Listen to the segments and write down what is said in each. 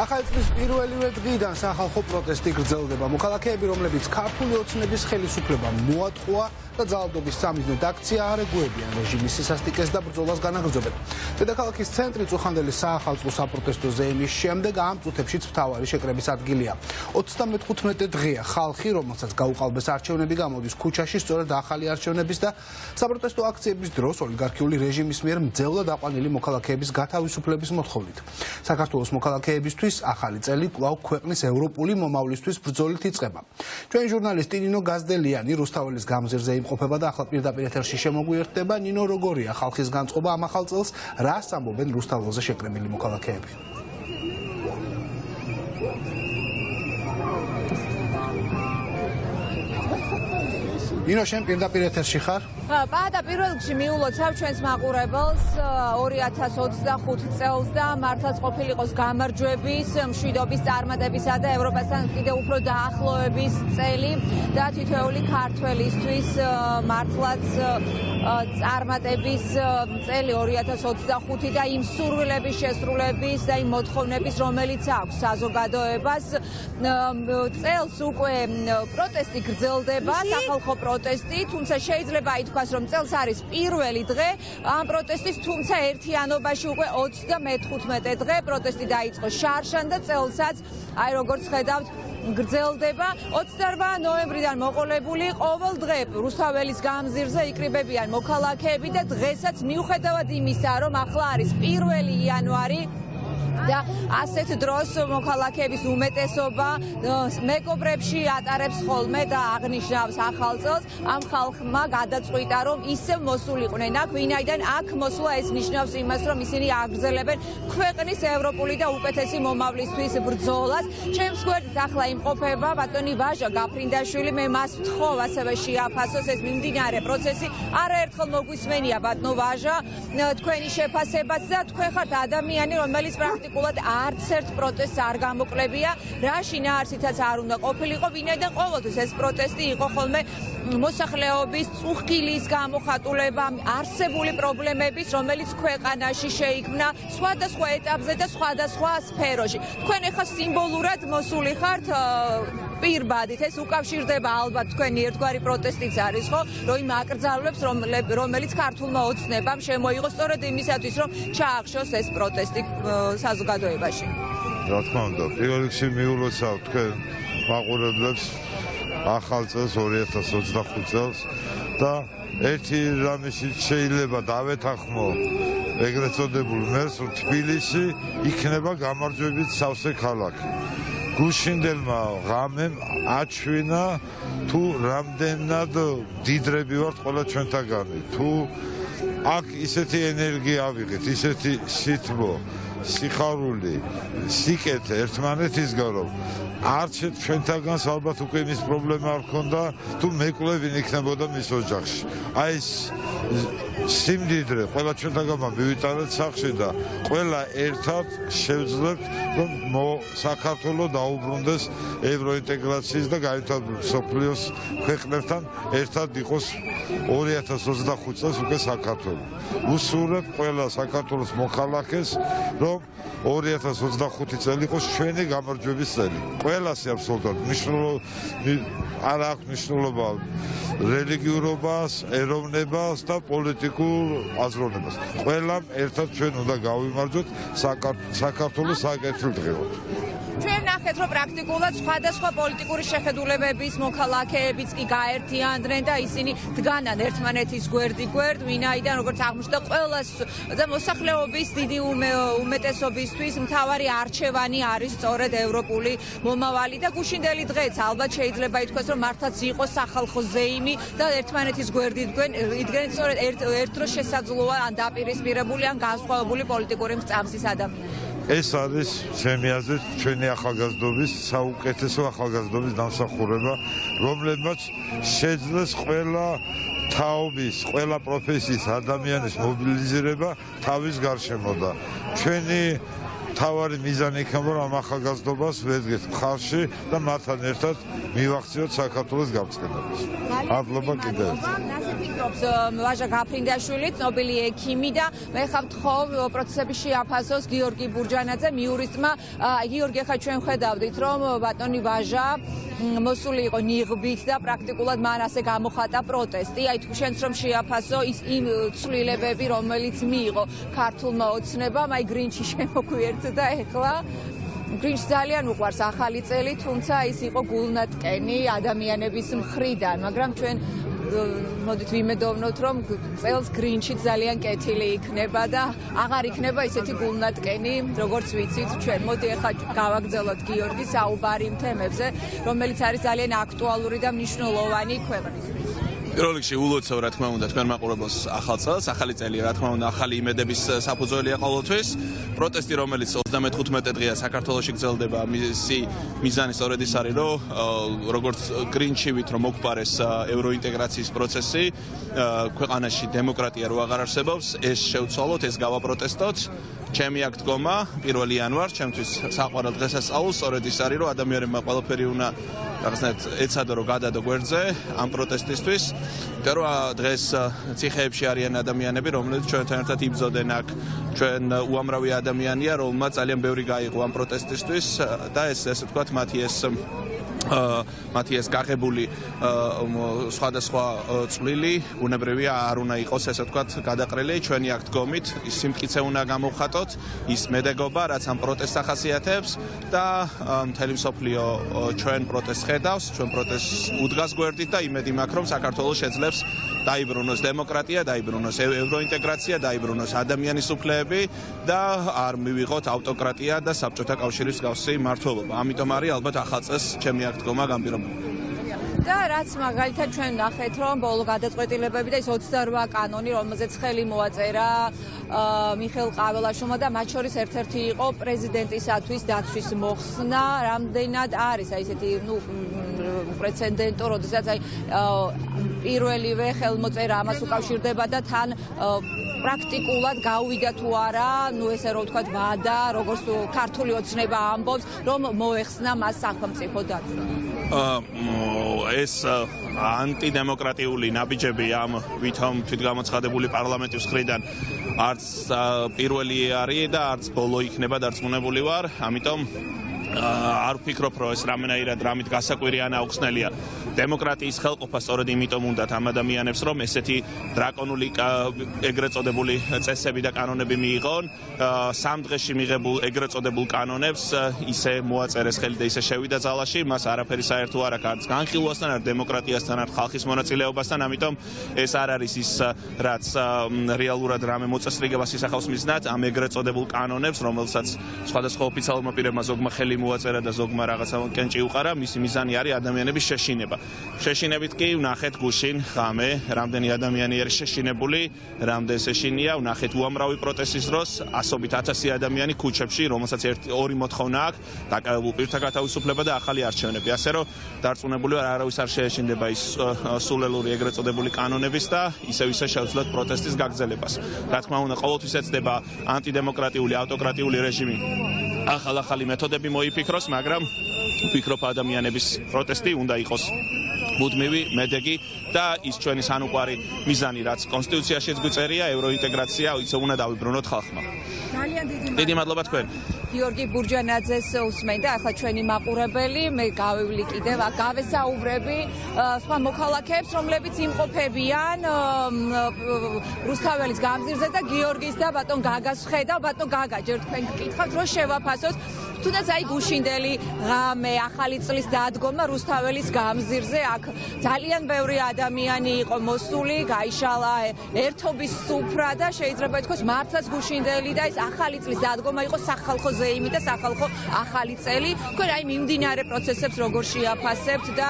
ახალი წლის პირველივე დღიდან სახალხო პროტესტი გრძელდება. მოქალაქეები, რომლებიც ქართული ოცნების ხელისუფლებამ მოატყუა და ძალადობის სამიზნედ აქცია არ ეგუებიან რეჟიმის სისასტიკეს და ბრძოლას განაგრძობენ. დედაქალაქის ცენტრი წუხანდელი საახალწლო საპროტესტო ზეიმის შემდეგ ამ წუთებშიც მთავარი შეკრების ადგილია. 35 დღეა ხალხი, რომელსაც გაუყალბეს არჩევნები, გამოდის ქუჩაში სწორედ ახალი არჩევნების და საპროტესტო აქციების დროს ოლიგარქიული რეჟიმის მიერ მძევლად აყვანილი მოქალაქეების გათავისუფლების მოთხოვნით. საქართველოს მოქალაქეებისთვის ახალი წელი კვლავ ქვეყნის ევროპული მომავლისთვის ბრძოლით იწყება. ჩვენ ჟურნალისტი ნინო გაზდელიანი რუსთაველის გამზირზე იმყოფება და ახლა პირდაპირ ეთერში შემოგვიერთდება. ნინო, როგორია ხალხის განწყობა ამ ახალ წელს, რას ამბობენ რუსთაველზე შეკრებილი მოქალაქეები? ნინო, შენ პირდაპირ ეთერში ხარ? Πάντα პირველ რიგში მიულოცავ ჩვენს მაყურებელს 2025 წელს და მართლაც ყოფილიყოს გამარჯვების, მშვიდობის, წარმატებისა და ევროპასთან კიდევ უფრო დაახლოების წელი და თითოეული ქართველისთვის მართლაც წარმატების წელი 2025 და იმ სურვილების შესრულების და იმ მოთხოვნების, რომელიც აქვს საზოგადოებას. წელს უკვე პროტესტი გრძელდება, სახალხო პროტესტი, თუმცა შეიძლება ითქვას, რომ წელს არის პირველი დღე ამ პროტესტის, თუმცა ერთიანობაში უკვე 35 დღე პროტესტი დაიწყო შარშან და წელსაც, აი როგორც ხედავთ, გრძელდება. 28 ნოემბრიდან მოყოლებული ყოველ დღე რუსთაველის გამზირზე იკრიბებიან მოქალაქეები და დღესაც მიუხედავად იმისა, რომ ახლა არის 1 იანვარი და ასეთ დროს მოქალაქეების უმეტესობა მეკობრებში ატარებს ხოლმე და აღნიშნავს ახალ წელს. ამ ხალხმა გადაწყვიტა, რომ ისევ მოსულიყვნენ აქ, ვინაიდან აქ მოსვლა ეს ნიშნავს იმას, რომ ისინი აგრძელებენ ქვეყნის ევროპული და უკეთესი მომავლისთვის ბრძოლას. ჩემს გვერდით ახლა იმყოფება ბატონი ვაჟა გაფრინდაშვილი, მე მას ვთხოვ ასევე შეაფასოს ეს მიმდინარე პროცესი. არაერთხელ მოგვისმენია ბატონო ვაჟა თქვენი შეფასებაც და თქვენ ხართ ადამიანი, რომელიც პრაქტიკულად არც ერთ პროტესტს არ გამოკლებია, რა შინაარსითაც არ უნდა ყოფილიყო, ვინაიდან ყოველთვის ეს პროტესტი იყო ხოლმე მოსახლეობის წუხკილის გამოხატულება არსებული პრობლემების, რომელიც ქვეყანაში შეიქმნა სხვადასხვა ეტაპზე და სხვადასხვა სფეროში. თქვენ ახლა სიმბოლურად მოსული ხართ პირბადით, ეს უკავშირდება ალბათ თქვენი ერთგვარი პროტესტიც არის, ხო? რომ იმ აკრძალვებს, რომელიც ქართულმა ოცნებამ შემოიღო სწორედ იმისათვის, რომ ჩაახშოს ეს პროტესტი საზოგადოებაში. რა თქმა უნდა, პირველ რიგში მიულოცავ თქვენ მაყურებლებს ახალ წელს 2025 წელს და ერთი რამისით შეიძლება დავეთანხმო ეგრეთ წოდებულ მერს, რომ თბილისი იქნება გამარჯვებით სავსე ქალაქი. გუშინდელმა ღამემ აჩვენა თუ რამდენად დიდრები ვართ ყველა ჩვენთაგანი, თუ აქ ისეთი ენერგია ავიღეთ, ისეთი სითბო, სიხარული, სიკეთე ერთმანეთისგან, რომ არც ჩვენთაგანს ალბათ უკვე იმის პრობლემა არ ქონდა, თუ მეკვლევინ იქნებოდა მის ოჯახში. აი ეს სიმდიდრე ყველა ჩვენთაგანმა მივიტანეთ სახლში და ყველა ერთად შევძლებთ, რომ საქართველო დაუბრუნდეს ევროინტეგრაციის და გაერთიანებული მსოფლიოს ქვეყნებთან ერთად იყოს 2025 წელს უკვე საქართველო. უსურვებ ყველა საქართველოს მოქალაქეს, რომ 2025 წელი იყოს ჩვენი გამარჯვების წელი. ყველასი აბსოლუტურად არ აქვს მნიშვნელობა რელიგიურობას, ეროვნებას და პოლიტიკურ აზროვნებას. ყველამ ერთად ჩვენ უნდა გავიმარჯვოთ საქართველოს საკეთილდღეოდ. ჩვენ ნახეთ, რომ პრაქტიკულად სხვადასხვა პოლიტიკური შეხედულებების მოქალაქეებიც კი გაერთიანდნენ და ისინი დგანან ერთმანეთის გვერდ-გვერდ, ვინაიდან როგორც აღმოჩნდა ყველას და მოსახლეობის დიდი უმეტესობისთვის მთავარი არჩევანი არის სწორედ ევროპული მომავალი და გუშინდელი დღეც ალბათ შეიძლება ითქვას, რომ მართლაც იყო სახალხო ზეიმი და ერთმანეთის გვერდით იდგნენ სწორედ ერთ დროს შესაძლოა ან დაპირისპირებული ან განსხვავებული პოლიტიკური მრწამსის ადამიანები. ეს არის ჩემი აზრით ჩვენი ახალგაზრდობის საუკეთესო ახალგაზრდობის დამსახურება, რომლებმაც შეძლეს ყველა თაობის, ყველა პროფესიის ადამიანის მობილიზება თავის გარშემო და ჩვენი თავარი მიზანი იქნება, რომ ამ ახალგაზრდობას ვედგეთ მხარში და მათთან ერთად მივახციოთ საქართველოს გაბრწყინებას. მადლობა კიდევ ერთხელ. ფიქრობს ვაჟა გაფრინდაშვილი, ცნობილი ექიმი და მე ხარ ვთხოვ პროცესების შეაფასოს გიორგი ბურჯანაძე, მიურისტმა. გიორგი, ახლა ჩვენ ხედავდით, რომ ბატონი ვაჟა მოსული იყო ნიღბით და პრაქტიკულად მან ასე გამოხატა პროტესტი. აი თუ შენც რომ შეაფასო იმ ცვლილებები, რომელიც მიიღო ქართულმა ოცნებამ, აი გრინჩი შემოგვიერთდა ეხლა. გრინჩს ძალიან უყვარს ახალი წელი, თუმცა ის იყო გულნატკენი ადამიანების მხრიდან, მაგრამ ჩვენ მოდით ვიმედოვნოთ, რომ წელს გრინჩი ძალიან კეთილი იქნება და აღარ იქნება ისეთი გულნატკენი, როგორც ვიცით ჩვენ. მოდი ახლა გავაგრძელოთ გიორგის საუბარი იმ თემებზე, რომელიც არის ძალიან აქტუალური და მნიშვნელოვანი ქვეყნისთვის. პირველ რიგში ულოცავ რა თქმა უნდა თქვენ მაყურებელს ახალ წელს, ახალი წელი რა თქმა უნდა ახალი იმედების საფუძველია ყოველთვის. პროტესტი, რომელიც 35 დღეა საქართველოში გრძელდება, მისი მიზანი სწორედ ის არის, რომ როგორც გრინჩივით რომ მოგპარეს ევროინტეგრაციის პროცესი, ქვეყანაში დემოკრატია რო აღარ არსებობს, ეს შევცვალოთ, ეს გავაპროტესტოთ. ჩემი აქ დგომა 1 იანვარს, ჩემთვის საყვარელ დღესასწაულს, სწორედ ის არის, რომ ადამიანებმა ყველაფერი უნდა რაღაცნაირად ეცადო რომ გადადო გვერდზე ამ პროტესტისთვის. იმიტომ რომ დღეს ციხეებში არიან ადამიანები, რომლებიც ჩვენთან ერთად იბრძოდნენ აქ. ჩვენ უამრავი ადამიანია, რომელმაც ძალიან ბევრი გაიღო ამ პროტესტისთვის და ესე ვთქვათ, მათი ეს გაღებული სხვადასხვა წვლილი უნებრივია არ უნდა იყოს ესე ვთქვათ გადაყრილი. ჩვენი აქ დგომით ის სიმტკიცე უნდა გამოვხატოთ, ის მედეგობა, რაც ამ პროტესტს ახასიათებს და მთელი მსოფლიო ჩვენ პროტესტს ხედავს, ჩვენ პროტესტს უდგას გვერდით და იმედი მაქვს, რომ საქართველოს შეძლებს დაიბრუნოს დემოკრატია, დაიბრუნოს ევროინტეგრაცია, დაიბრუნოს ადამიანის უფლებები და არ მივიღოთ ავტოკრატია და საბჭოთა კავშირის მსგავსი მმართველობა. ამიტომ არის ალბათ ახალ წელს ჩემი აქ დგომა განპირობებული. და რაც მაგალითად ჩვენ ნახეთ, რომ ბოლო გადაწყვეტილებები და ის 28 კანონი, რომელზეც ხელი მოაწერა მიხეილ ყაველაშვილმა და მათ შორის ერთ-ერთი იყო პრეზიდენტისათვის დაცვის მოხსნა, რამდენად არის აი ესეთი პრეცედენტო, როდესაც აი პირველივე ხელმოწერა ამას უკავშირდება და თან პრაქტიკულად გავიდა თუ არა, ესე რომ ვთქვათ, ვადა, როგორც ქართული ოცნება ამბობს, რომ მოეხსნა მას სახელმწიფო დაცვა. ეს ანტიდემოკრატიული ნაბიჯები ამ ვითომ თვითგამოცხადებული პარლამენტის მხრიდან არც პირველი არის და არც ბოლო იქნება დარწმუნებული ვარ, ამიტომ არ ვფიქრობ, რომ ეს რამენაირად რამით გასაკვირიანი აუხსნელია. დემოკრატიის ხელყოფა სწორედ იმიტომ უნდათ ამ ადამიანებს, რომ ესეთი დრაკონული ეგრეთ წოდებული წესები და კანონები მიიღონ. 3 დღეში მიღებულ ეგრეთ წოდებულ კანონებს ისე მოაწერეს ხელი და ისე შევიდა ძალაში, მას არაფერი საერთო არ აქვს არც განხილვასთან, არც დემოკრატიასთან, არც ხალხის მონაწილეობასთან, ამიტომ ეს არ არის ის, რაც რეალურად რამე მოწესრიგებას ისახავს მიზნად ამ ეგრეთ წოდებულ კანონებს, რომელსაც სხვადასხვა ოფიციალურმა პირებმა ზოგმა ხელი მოაწერა და ზოგმა რაღაცა კენჭი უყარა, მისი მიზანი არის ადამიანების შეშინება. შეშინებით კი ვნახეთ გუშინ ღამე, რამდენი ადამიანი არის შეშინებული, რამდენ შეშინია, ვნახეთ უამრავი პროტესტის დროს, ასობით 1000 ადამიანი ქუჩებში, რომელსაც ორი მოთხოვნა აქვს, დაკავებულ პირთა გათავისუფლება და ახალი არჩევნები. ასე რომ დარწმუნებული ვარ, არავის არ შეეშინდება ის სულელური ეგრეთ წოდებული კანონების და ისევ შეუძლიათ პროტესტის გაგრძელებას. რა თქმა უნდა, ყოველთვის ეცდება ანტიდემოკრატიული, ავტოკრატიული რეჟიმი ახალ-ახალი მეთოდები მოიფიქროს, მაგრამ ვფიქრობ ადამიანების პროტესტი უნდა იყოს მუდმივი, მედეგი და ის ჩვენი სანუკვარი მიზანი, რაც კონსტიტუციაშიც გვიწერია, ევროინტეგრაცია, ისე უნდა დავიბრუნოთ ხალხმა. დიდი მადლობა თქვენ. გიორგი ბურჯანაძეს უსმენდა, ახლა ჩვენი მაყურებელი, მე გავივლი კიდევ, გავესაუბრები სხვა მოქალაქეებს, რომლებიც იმყოფებიან რუსთაველის გამზირზე და გიორგის და ბატონ გაგას ხედავ, ბატონ გაგა, ჯერ თქვენ გკითხავთ, რომ შევაფასოთ თუნდაც აი გუშინდელი ღამე, ახალი წლის დადგომა რუსთაველის გამზირზე, აქ ძალიან ბევრი ადამიანი იყო მოსული, გაიშალა ერთობის სუფრა და შეიძლება ითქვას მართლაც გუშინდელი და ეს ახალი წლის დადგომა იყო სახალხო ზეიმი და სახალხო ახალი წელი. თქვენ აი მიმდინარე პროცესებს როგორ შეაფასებთ და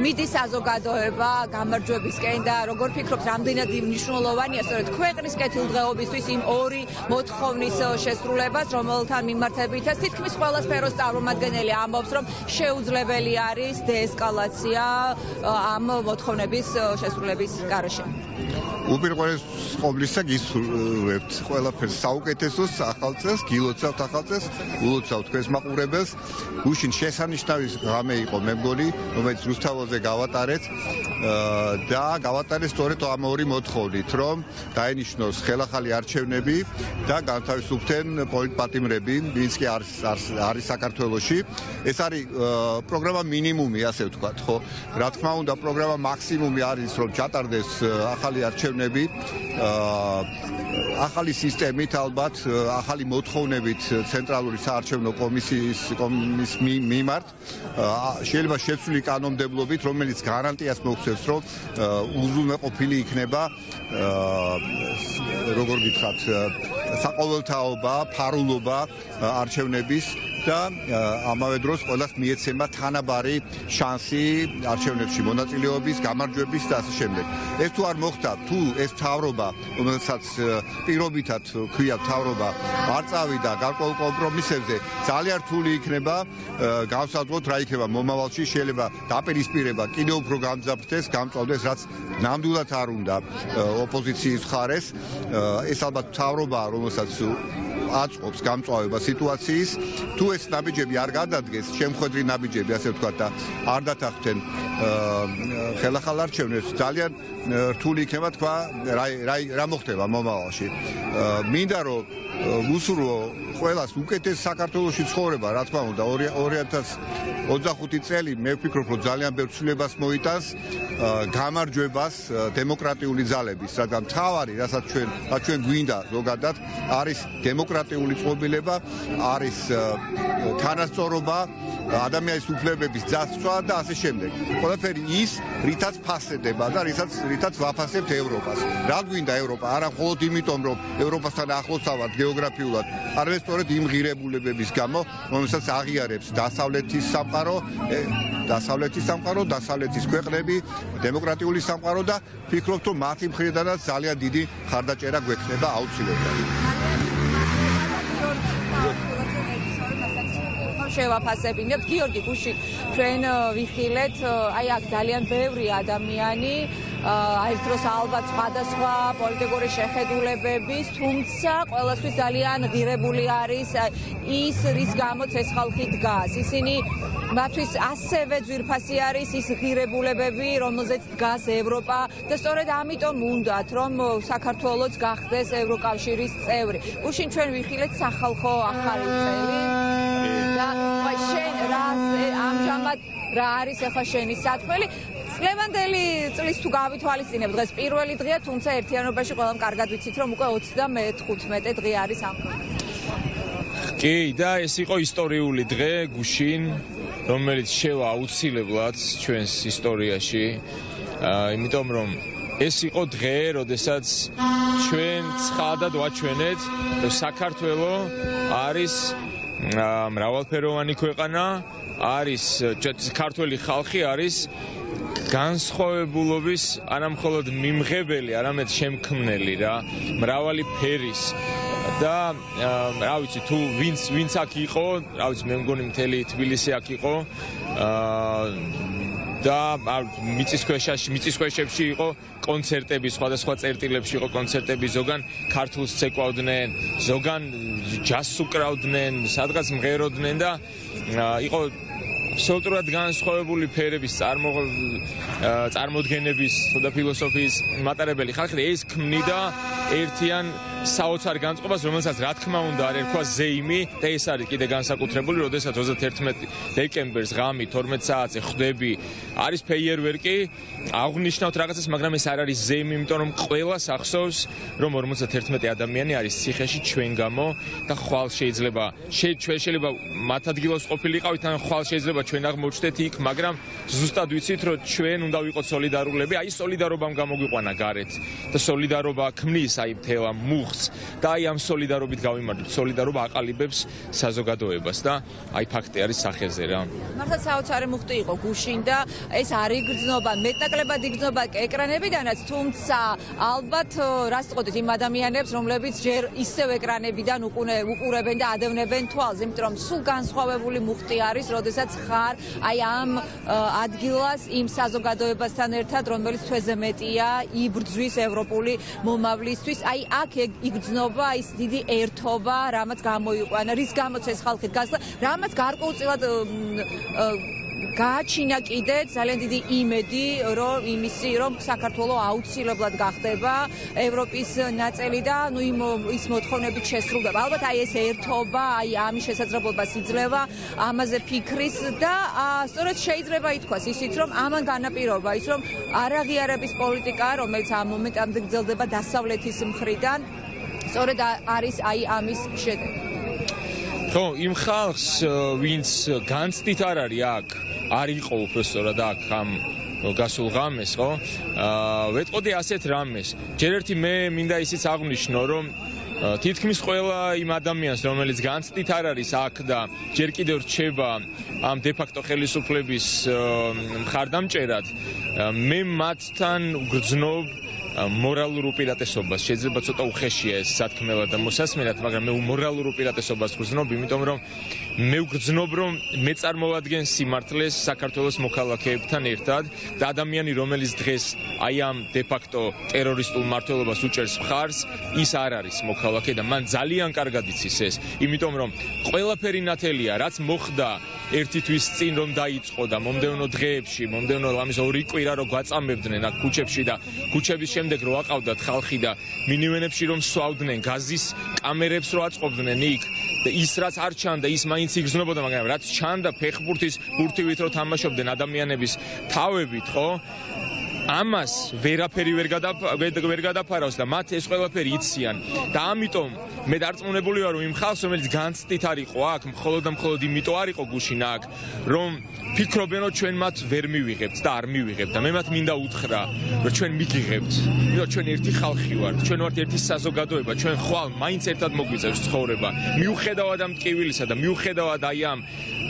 მიდის საზოგადოება გამარჯვებისკენ და როგორ ფიქრობთ, რამდენად მნიშვნელოვანია სწორედ ქვეყნის კეთილდღეობისთვის იმ ორი მოთხოვნის შესრულებას, რომელთან მიმართებითაც თითქმის ყველა სფეროს წარმომადგენელი ამბობს, რომ შეუძლებელი არის დეესკალაცია ამ მოთხოვნების შესრულების გარეშე. უპირველეს ყოვლისა გისურვებთ ყველაფერს საუკეთესოს ახალ წელს, გილოცავთ ახალ წელს, ულოცავთ თქვენს მაყურებელს. გუშინ შესანიშნავი ღამე იყო, მე მგონი, რომელიც რუსთაველზე გავატარეთ და გავატარეთ სწორედ ამ ორი მოთხოვნით, რომ დაენიშნოს ხელახალი არჩევნები და განთავისუფლდნენ პოლიტპატიმრები, ვინც კი არის საქართველოში. ეს არის პროგრამა მინიმუმი, ასე ვთქვათ, ხო? რა თქმა უნდა, პროგრამა მაქსიმუმი არის, რომ ჩატარდეს ახალი არჩევნები, ახალი სისტემით, ალბათ, ახალი მოთხოვნებით ცენტრალური საარჩევნო კომისიის მიმართ, შეიძლება შეცვლილი კანონმდებლობით, რომელიც გარანტიას მოგვცემს, რომ უზრუნველყოფილი იქნება, როგორ გითხრათ, საყოველთაობა, ფარულობა არჩევნების და ამავე დროს ყველას მიეცემა თანაბარი შანსი არჩევნებში მონაწილეობის, გამარჯვების და ასე შემდეგ. ეს თუ არ მოხდა, თუ ეს მთავრობა, რომელსაც პირობითად ქვია მთავრობა, არ წავიდა გარკვეულ კომპრომისებზე, ძალიან რთული იქნება გავსაზღვროთ რა იქნება მომავალში, შეიძლება დაპირისპირება კიდევ უფრო გამძაფრდეს, გამწვავდეს, რაც ნამდვილად არ უნდა ოპოზიციის მხარეს. ეს ალბათ მთავრობაა, რომელსაც აწყობს გამწვავება სიტუაციის. თუ ეს ნაბიჯები არ გადადგეს, შემხედრი ნაბიჯები, ასე ვთქვათ და არ დათანხმდნენ ხელახალ არჩევნებს, ძალიან რთული იქნება თქვა რა მოხდება მომავალში. მინდა რომ ვუსურვო ყველას უკეთეს საქართველოში ცხოვრება, რა თქმა უნდა, 2025 წელი მე ვფიქრობ, რომ ძალიან ბევრ ცვლილებას მოიტანს, გამარჯვებას დემოკრატიული ძალების, რადგან მთავარი, რასაც ჩვენ გვინდა ზოგადად, არის დემოკრატიული წყობილება, არის თანასწორობა, ადამიანის უფლებების დასცვა და ასე შემდეგ. ყველაფერი ის, რითაც ფასდება და რითაც ვაფასებთ ევროპას. რა გვინდა ევროპა? არა მხოლოდ იმიტომ, რომ ევროპასთან ახლოს ავართ გეოგრაფიულად, არამედ სწორედ იმ ღირებულებების გამო, რომელსაც აღიარებს დასავლეთის სამყარო, დასავლეთის ქვეყნები, დემოკრატიული სამყარო და ვფიქრობთ, რომ მათი მხრიდანაც ძალიან დიდი ხარდაჭერა გვექნება აუცილებლად. შევაფასებინებთ. გიორგი გუშინ ჩვენ ვიხილეთ, აი აქ ძალიან ბევრი ადამიანი, აი დროს ალბათ სხვადასხვა პოლიტიკური შეხედულებების, თუმცა ყველასთვის ძალიან ღირებული არის ის, რის გამოც ეს ხალხი დგას. ისინი მათთვის ასევე ძვირფასი არის ის ღირებულებები, რომელზეც დგას ევროპა და სწორედ ამიტომ უნდათ, რომ საქართველოც გახდეს ევროკავშირის წევრი. გუშინ ჩვენ ვიხილეთ სახალხო ახალი წელი და შენ ამჟამად რა არის ახლა შენი სათქმელი? წლევანდელი წლის თუ გავითვალისწინებ, დღეს პირველი დღეა, თუმცა ერთიანობაში ყველამ კარგად ვიცით, რომ უკვე 35 დღე არის ამ პროცესში. კი, და ეს იყო ისტორიული დღე გუშინ, რომელიც შევა აუცილებლად ჩვენს ისტორიაში, იმიტომ რომ ეს იყო დღე, როდესაც ჩვენ ცხადად ვაჩვენეთ, რომ საქართველო არის მრავალფეროვანი ქვეყანა, არის ქართველი ხალხი არის განსხვავებულობის არა მხოლოდ მიმღებელი, არამედ შემქმნელი რა, მრავალი ფერის და რა ვიცი, თუ ვინც აქ იყო, რა ვიცი, მე მგონი მთელი თბილისი აქ იყო და მიწისქვეშებში იყო კონცერტები, სხვადასხვა წერტილებში იყო კონცერტები, ზოგან ქართულს ცეკვავდნენ, ზოგან ჯაზს უკრავდნენ, სადღაც მღეროდნენ და იყო აბსოლუტურად განსხვავებული ფერების წარმოდგენების და ფილოსოფიის მატარებელი ხალხი და ეს ქმნიდა ერთიან საოცარ განწყობას, რომელსაც რა თქმა უნდა არ ერქვა ზეიმი და ეს არის კიდე განსაკუთრებული, როდესაც 31 დეკემბერს ღამით 12 საათზე ხვდები, არის ფეიერვერკი, აღნიშნავთ რაღაცას, მაგრამ ეს არ არის ზეიმი, იმიტომ რომ ყველას ახსოვს, რომ 51 ადამიანი არის ციხეში ჩვენ გამო და ხვალ შეიძლება მათ ადგილას ყოფილიყავით, ან ხვალ შეიძლება ჩვენ აღმოჩნდეთ იქ, მაგრამ ზუსტად ვიცით, რომ ჩვენ უნდა ვიყოთ სოლიდარულები, აი სოლიდარობამ გამოგვიყვანა გარეთ და სოლიდარობა ქმნის აი მთელ ამ მუხ მოხს და აი ამ სოლიდარობით გავიმარჯვებთ. სოლიდარობა აყალიბებს საზოგადოებას და აი ფაქტი არის სახეზე რა. მართლა საოცარი მუხტი იყო გუშინ და ეს არ იგრძნობა, მეტნაკლებად იგრძნობა ეკრანებიდანაც, თუმცა ალბათ რას წოდით იმ ადამიანებს, რომლებიც ჯერ ისევ ეკრანებიდან უყურებენ და ადევნებენ თვალს, იმიტომ რომ სულ განსხვავებული მუხტი არის, როდესაც ხარ აი ამ ადგილას იმ საზოგადოებასთან ერთად, რომელიც თვეზე მეტია იბრძვის ევროპული მომავლისთვის. აი აქ იგრძნობა ის დიდი ერთობა, რამაც გამოიყვანა, რის გამოც ეს ხალხი გასვლა, რამაც გარკვეულწილად გააჩინა კიდე ძალიან დიდი იმედი, რომ საქართველოს აუცილებლად გახდება ევროპის ნაწილი და ის მოთხოვნებით შესრულდება. ალბათ აი ეს ერთობა, აი ამის შესაძლებლობას იძლევა ამაზე ფიქრის და სწორედ შეიძლება ითქვას ისიც, რომ ამან განაპირობა ის, რომ არაღიარების პოლიტიკა, რომელიც ამ მომენტამდე გრძელდება დასავლეთის მხრიდან, სწორედ არის აი ამის შედეგი. ხო, იმ ხალხს, ვინც განცდით არ არის აქ, არ იყო უბრალოდ აქ ამ გასულ ღამეს, ხო? ვეტყოდი ასეთ რამეს. ჯერ ერთი მე მინდა ისიც აღვნიშნო, რომ თითქმის ყველა იმ ადამიანს, რომელიც განცდით არ არის აქ და ჯერ კიდევ რჩება ამ დე-ფაქტო ხელისუფლების მხარდამჭერად, მე მათთან ვგრძნობ მორალურ უპირატესობას. შეიძლება ცოტა უხეშია ეს სათქმელად და მოსასმენად, მაგრამ მე მორალურ უპირატესობას ვგრძნობ, იმიტომ რომ მე ვგრძნობ, რომ მე წარმოვადგენ სიმართლეს საქართველოს მოქალაქეებთან ერთად და ადამიანი, რომელიც დღეს აი ამ დე-ფაქტო ტერორისტულ მმართველობას უჭერს მხარს, ის არ არის მოქალაქე და მან ძალიან კარგად იცის ეს, იმიტომ რომ ყველაფერი ნათელია, რაც მოხდა ერთი თვის წინ რომ დაიწყო და მომდევნო დღეებში, მომდევნო ამის 2 კვირა რომ გვაწამებდნენ აქ ქუჩებში და ქუჩების შემდეგ რო აყავდათ ხალხი და მინივენებში რომ სვავდნენ, გაზის კამერებს რო აწყობდნენ იქ და ის რაც არ ჩანდა, ის მაინც იგრძნობოდა, მაგრამ რაც ჩანდა ფეხბურთის ბურთივით რო თამაშობდნენ ადამიანების თავებით, ხო? ამას ვერაფერი ვერ გადაფარავს და მათ ეს ყველაფერი იციან და ამიტომ მე დარწმუნებული ვარ, რომ იმ ხალხს, რომელიც განცდით არ იყო აქ, მხოლოდ და მხოლოდ იმიტომ არ იყო გუშინ აქ, რომ ფიქრობენ, რომ ჩვენ მათ ვერ მივიღებთ და არ მივიღებთ და მე მათ მინდა უთხრა, რომ ჩვენ მიგიღებთ, იმიტომ ჩვენ ერთი ხალხი ვართ, ჩვენ ვართ ერთი საზოგადოება, ჩვენ ხვალ მაინც ერთად მოგვიწევს ცხოვრება. მიუხედავად ამ ტკივილისა და მიუხედავად აი ამ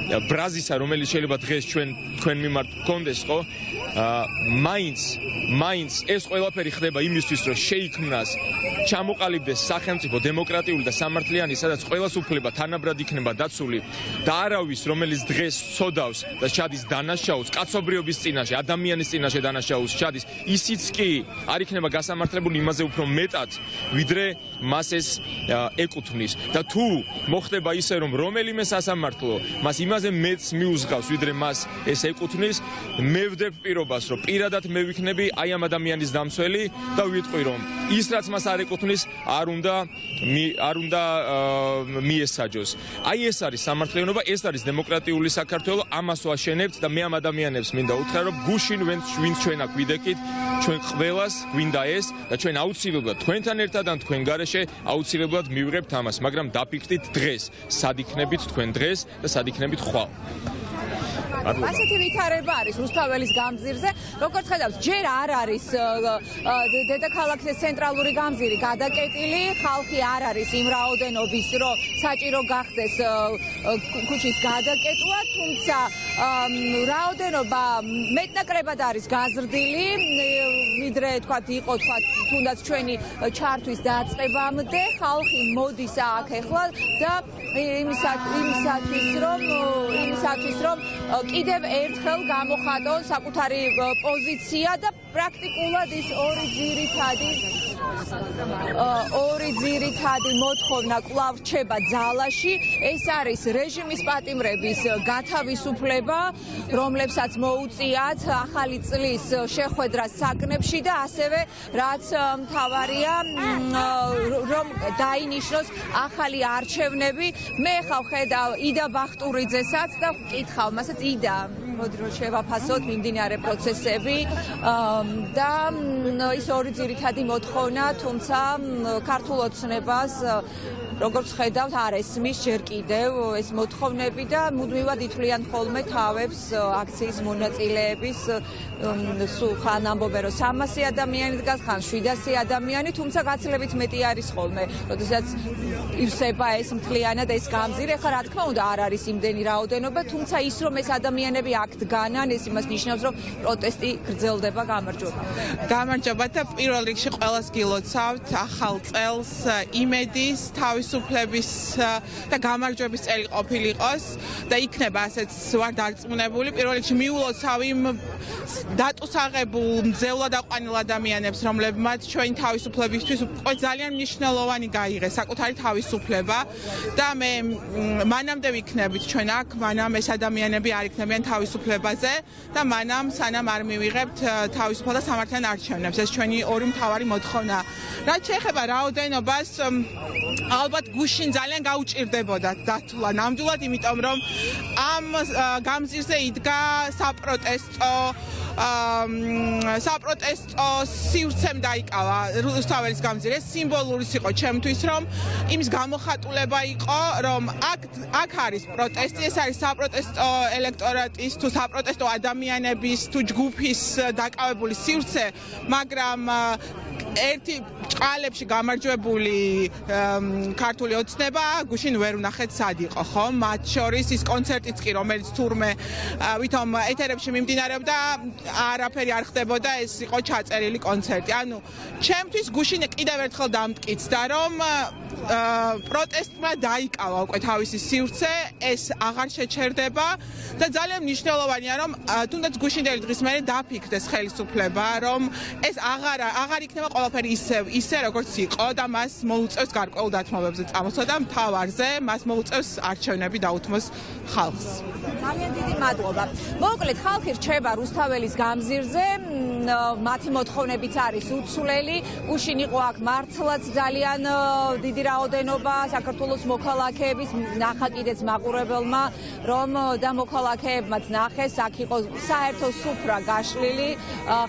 ბრაზისა, რომელიც შეიძლება დღეს თქვენ მიმართ გქონდეს, ხო? მაინც ეს ყველაფერი ხდება იმისთვის, რომ შეიქმნას, ჩამოყალიბდეს სახელმწიფო დემოკრატიული და სამართლიანი, სადაც ყველას უფლება თანაბრად იქნება დაცული და არავის, რომელიც დღეს ცოდავს და ჩადის დანაშაულს, კაცობრიობის წინაშე, ადამიანის წინაშე დანაშაულს ჩადის, ისიც კი არ იქნება გასამართლებული იმაზე უფრო მეტად, ვიდრე მას ეს ეკუთვნის. და თუ მოხდება ისე, რომ რომელიმე სასამართლო მას იმაზე მეტს მიუზღავს, ვიდრე მას ეს ეკუთვნის, მე ვდებ პირობას, რომ პირადად მე ვიქნები აი ამ ადამიანის დამცველი და ვიტყვი, რომ ის რაც მას არ ეკუთვნის, არ უნდა მიესაჯოს. აი ეს არის სამართლიანობა, ეს არის დემოკრატიული საქართველო, ამას ვაშენებთ და მე ამ ადამიანებს მინდა უთხრა, რომ გუშინ ვინც ჩვენ აქ ვიდექით, ჩვენ ყველას გვინდა ეს და ჩვენ აუცილებლად თქვენთან ერთად ან თქვენ გარეშე აუცილებლად მივიღებთ ამას, მაგრამ დაფიქრდით დღეს, სად იქნებით თქვენ დღეს და სად იქნებით ხვალ. ასეთი ვითარება არის რუსთაველის გამზირზე, როგორც ხედავს, ჯერ არ არის დედაქალაქის ცენტრალური გამზირი გადაკეტილი, ხალხი არ არის იმ რაოდენობის, რომ საჭირო გახდეს ქუჩის გადაკეტვა, თუმცა რაოდენობა მეტნაკლებად არის გაზრდილი, ვიდრე თქვათ იყო თუნდაც ჩვენი ჩართვის დაწყებამდე, ხალხი მოდის აქ ეხლა და იმისათვის რომ კიდევ ერთხელ გამოხატონ საკუთარი პოზიცია და პრაქტიკულად ის ორი ძირითადი მოთხოვნა კვლავ რჩება ძალაში. ეს არის რეჟიმის პატიმრების გათავისუფლება, რომლებსაც მოუწიათ ახალი წლის შეხვედრა საკნებში და ასევე რაც მთავარია, რომ დაინიშნოს ახალი არჩევნები. მე ხავ ხედავ იდა ბახტურიძესაც და ვკითხავ მასაც, იდა მოდი რომ შევაფასოთ მიმდინარე პროცესები და ის ორი ძირითადი მოთხოვნა, თუმცა ქართულ ოცნებას როგორც ხედავთ, არ ესმის ჯერ კიდევ ეს მოთხოვნები და მუდმივად ითვლიან ხოლმე თავებს აქციის მონაწილეების სულ ხან ამბობენ რომ 300 ადამიანი დგას, ხან 700 ადამიანი, თუმცა გაცილებით მეტი არის ხოლმე. როდესაც ივსება ეს მთლიანად ეს გამზირი, ხა რა თქმა უნდა არ არის იმდენი რაოდენობა, თუმცა ის რომ ეს ადამიანები აქ დგანან, ეს იმას ნიშნავს რომ პროტესტი გრძელდება. გამარჯობა. გამარჯობა და პირველ რიგში ყველას გილოცავთ ახალ წელს იმედის, თავისუფლების და გამარჯვების წელი ყოფილიყოს და იქნება ასეც ვარ დარწმუნებული. პირველ რიგში მიულოცავ იმ დატუსაღებულ მძევლად აყვანილ ადამიანებს, რომლებმაც ჩვენი თავისუფლებისთვის უკვე ძალიან მნიშვნელოვანი გაიღეს საკუთარი თავისუფლება და მე მანამდე ვიქნებით ჩვენ აქ, მანამ ეს ადამიანები არ იქნებიან თავისუფლებაზე და მანამ სანამ არ მივიღებთ თავისუფლად და სამართლიან არჩევნებს. ეს ჩვენი ორი მთავარი მოთხოვნა. რაც შეეხება რაოდენობას, ალბათ გუშინ ძალიან გაუჭირდებოდა დათვლა ნამდვილად, იმიტომ რომ ამ გამზირზე იდგა საპროტესტო სივრცემ დაიკავა რუსთაველის გამზირე. სიმბოლური იყო ჩემთვის, რომ იმის გამოხატულება იყო, რომ აქ არის პროტესტი, ეს არის საპროტესტო ელექტორატის თუ საპროტესტო ადამიანების თუ ჯგუფის დაკავებული სივრცე, მაგრამ ერთი ჭყალებში გამარჯვებული ქართული ოცნება გუშინ ვერ ვნახეთ სად იყო, ხო? მათ შორის ის კონცერტიც კი, რომელიც თურმე ვითომ ეთერებში მიმდინარეობდა, არაფერი არ ხდებოდა, ეს იყო ჩაწერილი კონცერტი. ანუ ჩემთვის გუშინ კიდევ ერთხელ დამტკიცდა, რომ პროტესტმა დაიკავა უკვე თავისი სივრცე, ეს აღარ შეჩერდება და ძალიან მნიშვნელოვანია, რომ თუნდაც გუშინდელი დღის მერე დაფიქრდეს ხელისუფლება, რომ ეს აღარ იქნება ყველაფერი ისე როგორც იყო და მას მოუწევს გარკვეულ დათმობებზე წამოსვლა და მთავარზე მას მოუწევს არჩევნები დაუთმოს ხალხს. ძალიან დიდი მადლობა. მოკლედ, ხალხი რჩება რუსთაველის გამზირზე, მათი მოთხოვნებიც არის უცვლელი. გუშინ იყო აქ მართლაც ძალიან დიდი რაოდენობა საქართველოს მოქალაქეების, ნახა კიდეც მაყურებელმა, რომ და მოქალაქეებმაც ნახეს, აქ იყო საერთო სუფრა გაშლილი.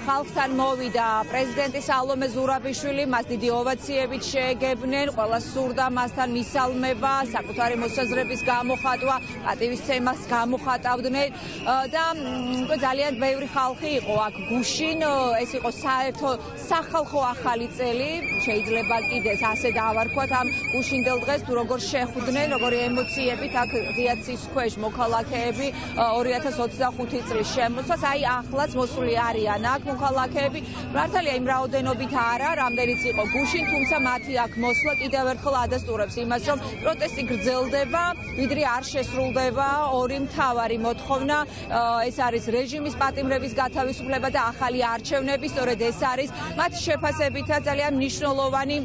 ხალხთან მოვიდა პრეზიდენტი სალომე ზურაბიშვილი, მას დიდი ოვაციებით შეეგებნენ, ყველას სურდა მასთან მისალმება, საკუთარი მოსაზრების გამოხატვა, პატივისცემას გამოხატავდნენ და ძალიან ბევრი ხალხი იყო აქ გუშინ. ეს იყო საერთო სახალხო ახალი წელი, შეიძლება კიდეც ასე დავარქვათ ამ გუშინდელ დღეს, თუ როგორ შეხვდნენ, როგორი ემოციებით აქ ღიაცის ქვეშ მოქალაქეები 2025 წლის შემოსვლას, აი ახლაც მოსული არიან აქ მოქალაქეები. მართალია იმ რაოდენობით არა, რამდენიც იყო გუშინ, თუმცა მათი აქ მოსვლა კიდევ ერთხელ ადასტურებს იმას, რომ პროტესტი გრძელდება, ვიდრე არ შესრულდება ორი მთავარი მოთხოვნა, ეს არის რეჟიმის პატიმრების გათავისუფლება და ახალი არჩევნები, სწორედ ეს არის მათი შეფასებითაც ძალიან მნიშვნელოვანი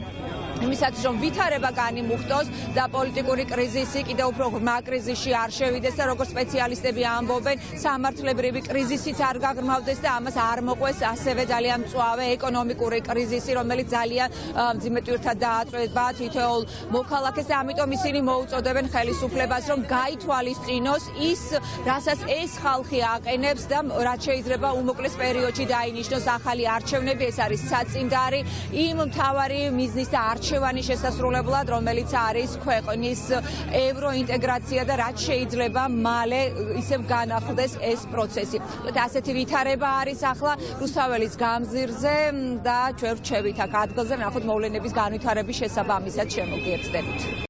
იმისაც, რომ ვითარება განიმუხტოს და პოლიტიკური კრიზისი კიდევ უფრო ღრმა კრიზისში არ შევიდეს და როგორც სპეციალისტები ამბობენ, სამართლებრივი კრიზისიც არ გაღრმავდეს და ამას არ მოყვეს ასევე ძალიან მწვავე ეკონომიკური კრიზისი, რომელიც ძალიან მძიმე ტვირთად დააწვება თითოეულ მოქალაქეს და ამიტომ ისინი მოუწოდებენ ხელისუფლებას, რომ გაითვალისწინოს ის, რასაც ეს ხალხი აყენებს და რაც შეიძლება უმოკლეს პერიოდში დაინიშნოს ახალი არჩევნები, ეს არის საწინდარი იმ მთავარი მიზნის და არჩევანის შესასრულებლად, რომელიც არის ქვეყნის ევროინტეგრაცია და რაც შეიძლება მალე ისევ განახლდეს ეს პროცესი. ასეთი ვითარება არის ახლა რუსთაველის გამზირზე და ჩვენ რჩებით აქ ადგილზე, ნახოთ მოვლენების განვითარების შესაბამისად შემოგიერთდებით.